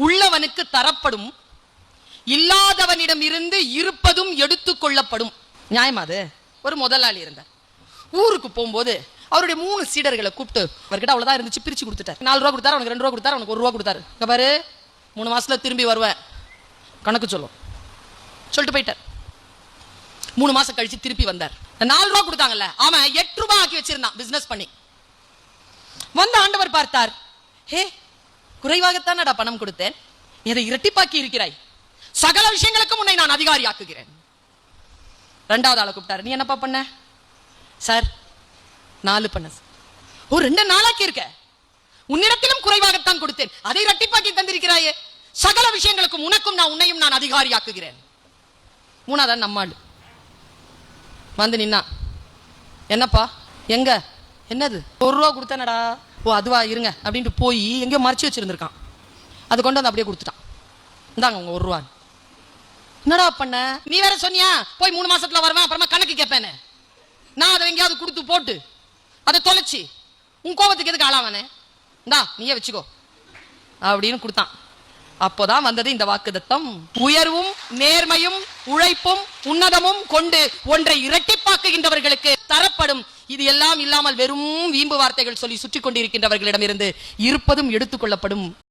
உள்ளவனுக்கு தரப்படும், இல்லாதவனிடம் இருந்து இருப்பதும் எடுத்துக் கொள்ளப்படும். நியாயமா அது? ஒரு முதலாளி இருந்தார். ஊருக்கு போகும்போது அவருடைய 3 சீடர்களை கூப்பிட்டு, அவர்கிட்ட அவ்வளவுதான் இருந்துச்சு, பிரிச்சு கொடுத்துட்டார். 4 ரூபா கொடுத்தாரு, அவனுக்கு 2 ரூபா கொடுத்தாரு, அவனுக்கு 1 ரூபா கொடுத்தாரு. பாரு 3 மாசத்துல திரும்பி வருவேன், கணக்கு சொல்லிட்டு போயிட்டார். 3 மாசம் கழிச்சு திருப்பி வந்தார். 4 ரூபா கொடுத்தாங்கல்ல, அவன் 8 ரூபாய் ஆக்கி வச்சிருந்தான் பிசினஸ் பண்ணி. வந்த ஆண்டவர் பார்த்தார், ஹே குறைவாகத்தானடா பணம் கொடுத்தேன், நீ அதை இரட்டிப்பாக்கி இருக்கிறாய், சகல விஷயங்களுக்கும் உன்னை நான் அதிகாரி ஆக்குகிறேன். 2வது ஆளை கூப்பிட்டாரு, நீ என்னப்பா பண்ண? சார் 4 பண்ண. ஓ 2 நாளாக்கி இருக்க, உன்னிடத்திலும் குறைவாகத்தான் கொடுத்தேன், அதை இரட்டிப்பாக்கி தந்திருக்கிறாயே, சகல விஷயங்களுக்கும் உன்னையும் நான் அதிகாரி ஆக்குகிறேன். 3வது நம்மாள் வந்து நின்னா, என்னப்பா எங்க, என்னது 1 ரூபா கொடுத்தனடா. ஓ அதுவா, இருங்க அப்படின்ட்டு போய் எங்கேயோ மறைச்சு வச்சிருந்திருக்கான், அது கொண்டு வந்து அப்படியே கொடுத்துட்டான். இந்தாங்க உங்க 1 ரூபா. என்னடா பண்ண? நீ வேற சொன்னியா போய் 3 மாசத்துல வருவேன், அப்புறமா கணக்கு கேட்பேன்னு. நான் அதை எங்கேயாவது கொடுத்து போட்டு அதை தொலைச்சி உன் கோபத்துக்கு எதுக்கு ஆளாவனே, இந்தா நீயே வச்சுக்கோ அப்படின்னு கொடுத்தான். அப்போதான் வந்தது இந்த வாக்குத்தத்தம். உயர்வும் நேர்மையும் உழைப்பும் உன்னதமும் கொண்டு ஒன்றை இரட்டிப்பாக்குகின்றவர்களுக்கு தரப்படும். இது எல்லாம் இல்லாமல் வெறும் வீம்பு வார்த்தைகள் சொல்லி சுற்றி கொண்டிருக்கின்றவர்களிடம் இருந்து இருப்பதும் எடுத்துக் கொள்ளப்படும்.